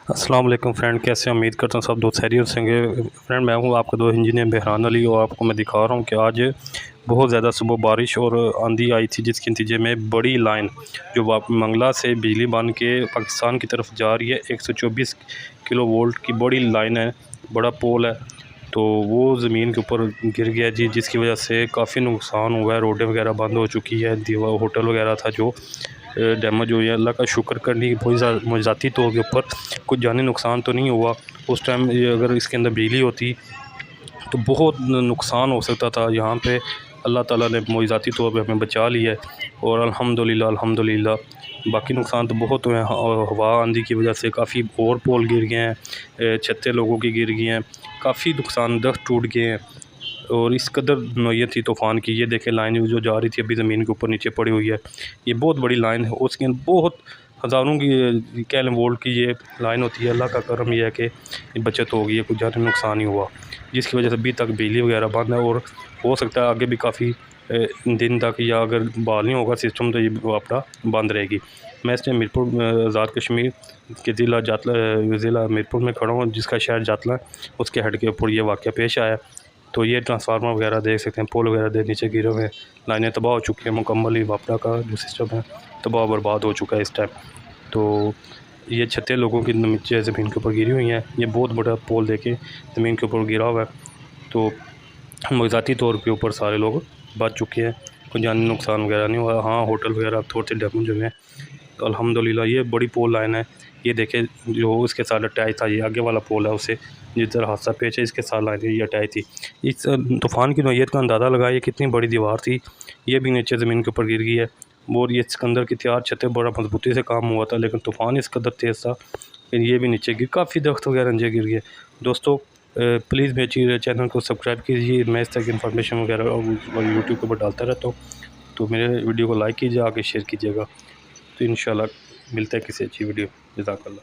अस्सलाम वालेकुम फ्रेंड, कैसे उम्मीद करता हूँ सब दोस्त खैरियत से होंगे। फ्रेंड मैं हूँ आपका दोस्त इंजीनियर बहरान अली और आपको मैं दिखा रहा हूँ कि आज बहुत ज़्यादा सुबह बारिश और आंधी आई थी, जिसके नतीजे में बड़ी लाइन जो मंगला से बिजली बन के पाकिस्तान की तरफ जा रही है 124 किलो वोल्ट की बड़ी लाइन है, बड़ा पोल है। तो वो ज़मीन के ऊपर गिर गया जी, जिसकी वजह से काफ़ी नुकसान हुआ है। रोडें वगैरह बंद हो चुकी है, दीवार होटल वगैरह था जो डैमेज हुई है। अल्लाह का शुक्र करने की बहुत ज़ाती तौर के ऊपर कुछ जानी नुकसान तो नहीं हुआ। उस टाइम अगर इसके अंदर बिजली होती तो बहुत नुकसान हो सकता था। यहाँ पे अल्लाह ताला ने मोइज़ाती तौर पे हमें बचा लिया है और अल्हम्दुलिल्लाह अल्हम्दुलिल्लाह। बाकी नुकसान तो बहुत हुए हैं, और हवा आंधी की वजह से काफ़ी और पोल गिर गए हैं, छतें लोगों की गिर गई हैं, काफ़ी नुकसान, दख्त टूट गए हैं। और इस कदर नोयत थी तूफ़ान की। ये देखें लाइन जो जा रही थी अभी ज़मीन के ऊपर नीचे पड़ी हुई है, ये बहुत बड़ी लाइन है। उसके बहुत हज़ारों की कह लें वोल्ट की ये लाइन होती है। अल्लाह का करम यह है कि बचत हो गई है, कुछ ज़्यादा नुकसान नहीं हुआ, जिसकी वजह से अभी तक बिजली वगैरह बंद है। और हो सकता है आगे भी काफ़ी दिन तक, या अगर बहाल नहीं होगा सिस्टम तो ये आपका बंद रहेगी। मैं इस टाइम मीरपुर आज़ाद कश्मीर के ज़िला मीरपुर में खड़ा हूँ, जिसका शहर जातला है, उसके हेड के ऊपर ये वाक़या पेश आया। तो ये ट्रांसफार्मर वगैरह देख सकते हैं, पोल वगैरह देख नीचे गिरे हुए हैं, लाइनें तबाह हो चुकी हैं, मुकम्मल ही वापडा का जो सिस्टम है तबाह बर्बाद हो चुका है इस टाइम। तो ये छतें लोगों की नीचे ज़मीन के ऊपर गिरी हुई हैं। ये बहुत बड़ा पोल देखे ज़मीन के ऊपर गिरा हुआ है। तो मज़ाती तौर के ऊपर सारे लोग बच चुके हैं, कोई जानी नुकसान वगैरह नहीं हुआ। हाँ, होटल वगैरह थोड़े से डैमेज हुए हैं। तो अल्हम्दुलिल्लाह ये बड़ी पोल लाइन है। ये देखें जो इसके साथ अटैच था, ये आगे वाला पोल है, उससे जिधर हादसा पेश है इसके साथ लाइन ये अटैच थी। इस तूफ़ान की नौयत का अंदाज़ा लगाया, कितनी बड़ी दीवार थी, ये भी नीचे ज़मीन के ऊपर गिर गई है। और ये सिकंदर की तैयार छतें बड़ा मजबूती से काम हुआ था, लेकिन तूफ़ान इस कदर तेज़ था कि ये भी नीचे गिर, काफ़ी दख्त वगैरह नीचे गिर गए। दोस्तों प्लीज़ मेरे चैनल को सब्सक्राइब कीजिए, मैं इस तरह की इन्फॉर्मेशन वगैरह यूट्यूब के ऊपर डालता रहता हूँ। तो मेरे वीडियो को लाइक कीजिए, आगे शेयर कीजिएगा। तो इंशाल्लाह मिलता है किसी अच्छी वीडियो। जज़ाकल्लाह।